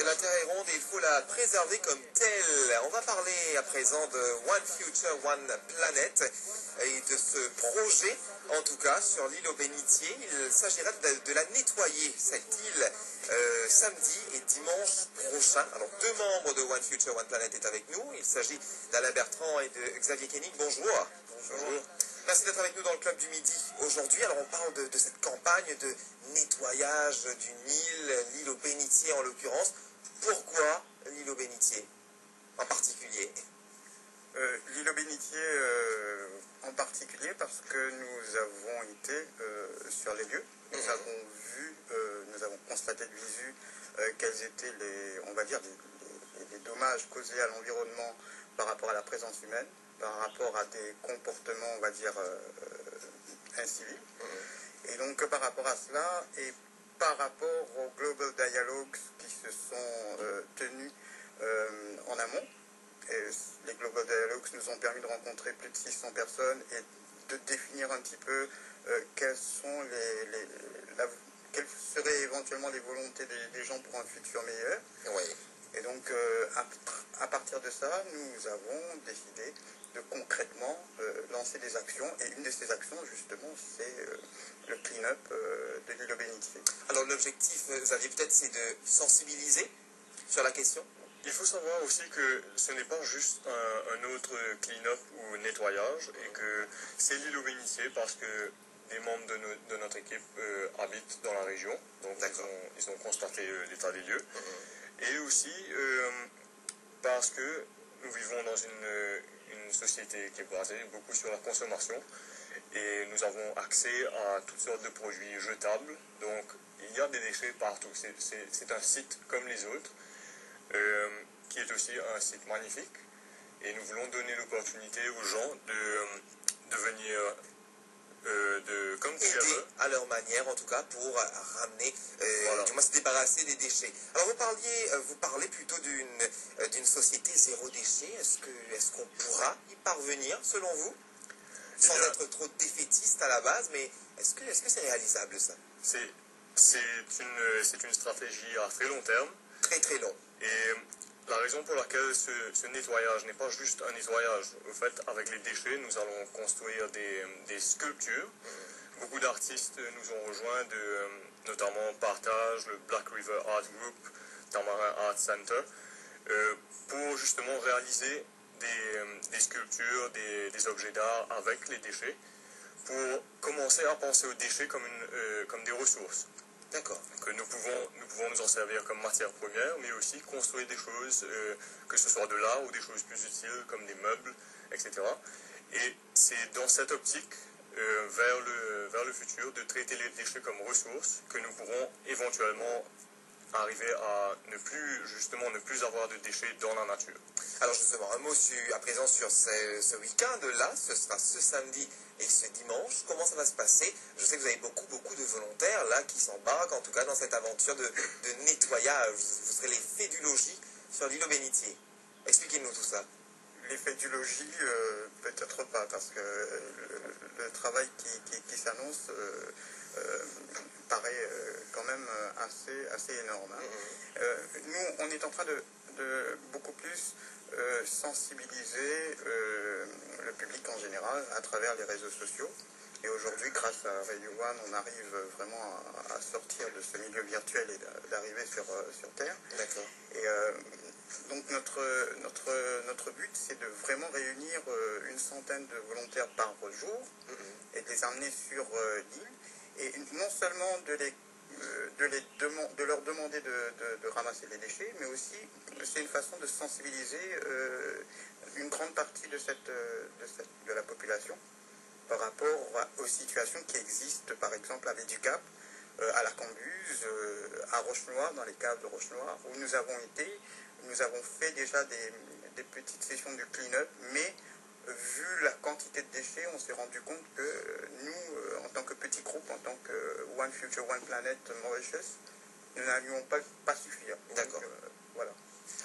la Terre est ronde et il faut la préserver comme telle. On va parler à présent de One Future, One Planet et de ce projet, en tout cas, sur l'île aux Bénitiers. Il s'agira de la nettoyer, cette île, samedi et dimanche prochain. Alors, deux membres de One Future, One Planet est avec nous. Il s'agit d'Alain Bertrand et de Xavier Koenig. Bonjour. Bonjour. Merci d'être avec nous dans le Club du Midi aujourd'hui. Alors, on parle de cette campagne de nettoyage d'une île, l'île aux Bénitiers en l'occurrence. Pourquoi l'île aux Bénitiers en particulier? L'île aux Bénitiers en particulier parce que nous avons été sur les lieux. Nous avons vu, nous avons constaté de visu quels étaient les dommages causés à l'environnement par rapport à la présence humaine, par rapport à des comportements, on va dire, incivils. Et donc par rapport à cela et par rapport aux Global Dialogues qui se sont tenus en amont, et les Global Dialogues nous ont permis de rencontrer plus de 600 personnes et de définir un petit peu quelles seraient éventuellement les volontés des gens pour un futur meilleur. Oui. Et donc, à partir de ça, nous avons décidé de concrètement lancer des actions. Et une de ces actions, justement, c'est le clean-up de l'île aux Bénitiers. Alors, l'objectif, Xavier, peut-être, c'est de sensibiliser sur la question. Il faut savoir aussi que ce n'est pas juste un autre clean-up ou nettoyage, et que c'est l'île aux Bénitiers parce que des membres de notre équipe habitent dans la région, donc ils ont constaté l'état des lieux. Et aussi parce que nous vivons dans une société qui est basée beaucoup sur la consommation et nous avons accès à toutes sortes de produits jetables. Donc il y a des déchets partout. C'est un site comme les autres qui est aussi un site magnifique. Et nous voulons donner l'opportunité aux gens de venir comme aider à leur manière, en tout cas, pour ramener, du moins se débarrasser des déchets. Alors vous parlez plutôt d'une société zéro déchet. Est-ce qu'on pourra y parvenir, selon vous, sans être trop défaitiste à la base, mais est-ce que c'est réalisable, ça? C'est une stratégie à très long terme. Très très long. Et la raison pour laquelle ce nettoyage n'est pas juste un nettoyage, au fait, avec les déchets, nous allons construire des sculptures. Beaucoup d'artistes nous ont rejoints, notamment Partage, le Black River Art Group, Tamarin Art Center, pour justement réaliser des sculptures, des objets d'art avec les déchets, pour commencer à penser aux déchets comme des ressources. D'accord. Que nous pouvons nous en servir comme matière première, mais aussi construire des choses, que ce soit de l'art ou des choses plus utiles comme des meubles, etc. Et c'est dans cette optique, vers le futur, de traiter les déchets comme ressources, que nous pourrons éventuellement arriver à ne plus avoir de déchets dans la nature. Alors justement, un mot à présent sur ce week-end-là, ce sera ce samedi et ce dimanche. Comment ça va se passer? Je sais que vous avez beaucoup de volontaires là qui s'embarquent, en tout cas dans cette aventure de nettoyage. Vous serez les fées du logis sur l'île aux Bénitiers. Expliquez-nous tout ça. Les fées du logis, peut-être pas, parce que le travail qui s'annonce paraît quand même assez énorme. Nous, on est en train de beaucoup plus sensibiliser le public en général à travers les réseaux sociaux. Et aujourd'hui, grâce à Radio One, on arrive vraiment à sortir de ce milieu virtuel et d'arriver sur Terre. D'accord. Et donc notre but, c'est de vraiment réunir une centaine de volontaires par jour et de les amener sur l'île. Et non seulement de leur demander de ramasser les déchets, mais aussi c'est une façon de sensibiliser une grande partie de la population par rapport aux situations qui existent, par exemple à Béducap, à la Cambuse, à Rochenoir, dans les caves de Rochenoir, où nous avons été. Nous avons fait déjà des petites sessions de clean-up, mais vu la quantité de déchets, on s'est rendu compte que nous, en tant que petit groupe, en tant que One Future, One Planet Mauritius, nous n'allions pas suffire. D'accord. Voilà.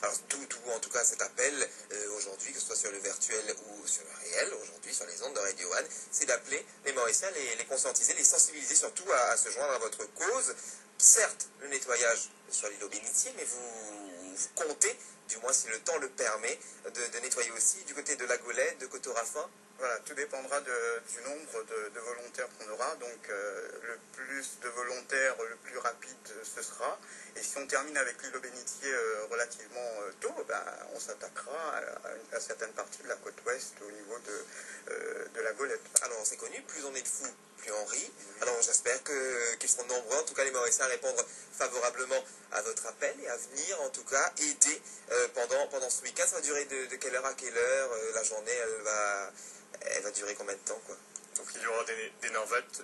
Alors tout en tout cas cet appel aujourd'hui, que ce soit sur le virtuel ou sur le réel, aujourd'hui sur les ondes de Radio One, c'est d'appeler les Mauriciens, les conscientiser, les sensibiliser surtout à se joindre à votre cause certes, le nettoyage sur l'îlot bénitier, mais vous comptez, du moins si le temps le permet, de nettoyer aussi du côté de la Golette, de Cotorafin. Voilà, tout dépendra du nombre de volontaires qu'on aura. Donc le plus de volontaires, le plus rapide ce sera. Et si on termine avec l'îlot bénitier relativement tôt, on s'attaquera à certaines parties de la côte ouest au niveau de la Golette. Alors c'est connu, plus on est de fous, plus on rit. Alors j'espère qu'ils seront nombreux, en tout cas les Mauriciens, à répondre favorablement à votre appel et à venir en tout cas aider pendant ce week-end. Ça va durer de quelle heure à quelle heure? La journée, elle va durer combien de temps, quoi? Donc il y aura des navettes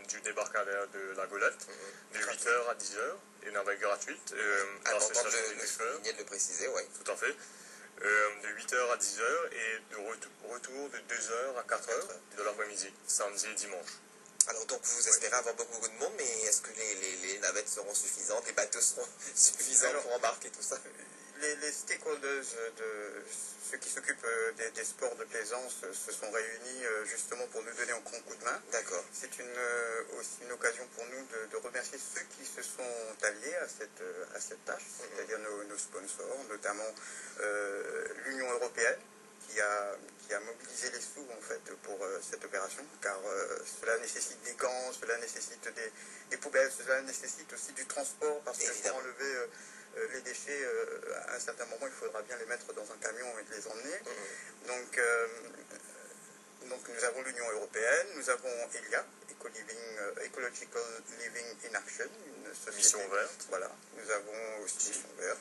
du débarcadère de la Golette, de 8h à 10h, des navettes gratuites. Important de le préciser, oui. Tout à fait. De 8h à 10h et de retour de 2h à 4h de l'après-midi, samedi et dimanche. Alors donc vous espérez avoir beaucoup de monde, mais est-ce que les navettes seront suffisantes, les bateaux seront suffisants pour embarquer tout ça? Les stakeholders, ceux qui s'occupent des sports de plaisance, se sont réunis justement pour nous donner un grand coup de main. D'accord. C'est aussi une occasion pour nous de remercier ceux qui se sont alliés à cette tâche, c'est-à-dire nos sponsors, notamment l'Union européenne, qui a mobilisé les sous en fait pour cette opération, car cela nécessite des gants, cela nécessite des poubelles, cela nécessite aussi du transport, parce que pour enlever les déchets, à un certain moment, il faudra bien les mettre dans un camion et les emmener. Donc nous avons l'Union européenne, nous avons ELIA, Ecological Living in Action, une société. Mission verte. Voilà, nous avons aussi Mission verte.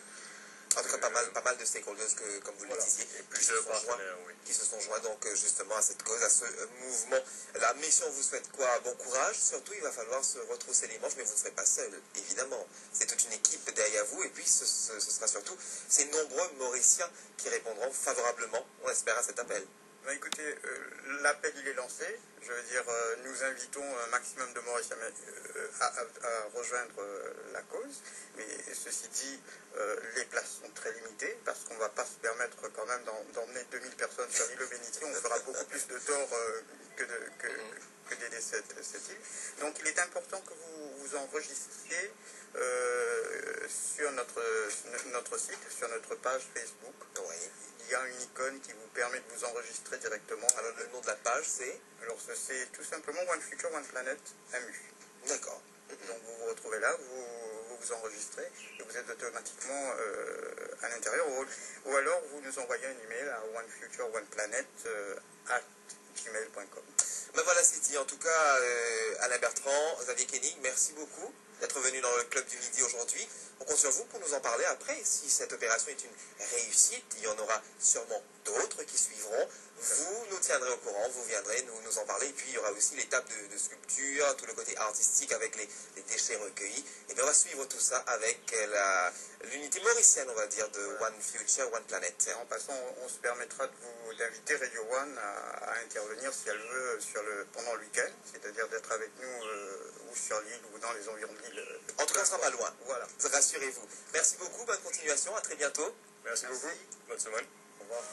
En tout cas, pas mal de stakeholders, comme vous le disiez, et plusieurs partenaires, qui se sont joints donc justement à cette cause, à ce mouvement. La mission vous souhaite quoi? Bon courage. Surtout, il va falloir se retrousser les manches, mais vous ne serez pas seul, évidemment. C'est toute une équipe derrière vous, et puis ce sera surtout ces nombreux Mauriciens qui répondront favorablement, on espère, à cet appel. Écoutez, l'appel il est lancé. Je veux dire, nous invitons un maximum de Mauriciens à rejoindre la cause. Mais ceci dit, les places sont très limitées parce qu'on ne va pas se permettre quand même d'emmener 2000 personnes sur l'îlot bénitier. On fera beaucoup plus de tort que d'aider cette île. Donc il est important que vous vous enregistriez sur notre site, sur notre page Facebook. Oui. Il y a une icône qui vous permet de vous enregistrer directement. Alors le nom de la page c'est? Alors c'est tout simplement One Future, One Planet MU. D'accord. Donc vous vous retrouvez là, vous enregistrez et vous êtes automatiquement à l'intérieur. Ou alors vous nous envoyez un email à onefutureoneplanet@gmail.com. Ben voilà, c'est dit. En tout cas, Alain Bertrand, Xavier Koenig, merci beaucoup d'être venu dans le Club du Midi aujourd'hui. On compte sur vous pour nous en parler après. Si cette opération est une réussite, il y en aura sûrement d'autres qui suivront. Vous nous tiendrez au courant, vous viendrez nous en parler. Et puis il y aura aussi l'étape de sculpture, tout le côté artistique avec les déchets recueillis. Et bien on va suivre tout ça avec l'unité mauricienne, on va dire, de One Future, One Planet. Et en passant, on se permettra d'inviter Radio One à intervenir si elle veut pendant le week-end, c'est-à-dire d'être avec nous ou sur l'île ou dans les environs de l'île. En tout cas, on ne sera pas loin. Voilà. Rassurez-vous. Merci beaucoup, bonne continuation, à très bientôt. Merci beaucoup, bonne semaine. Au revoir.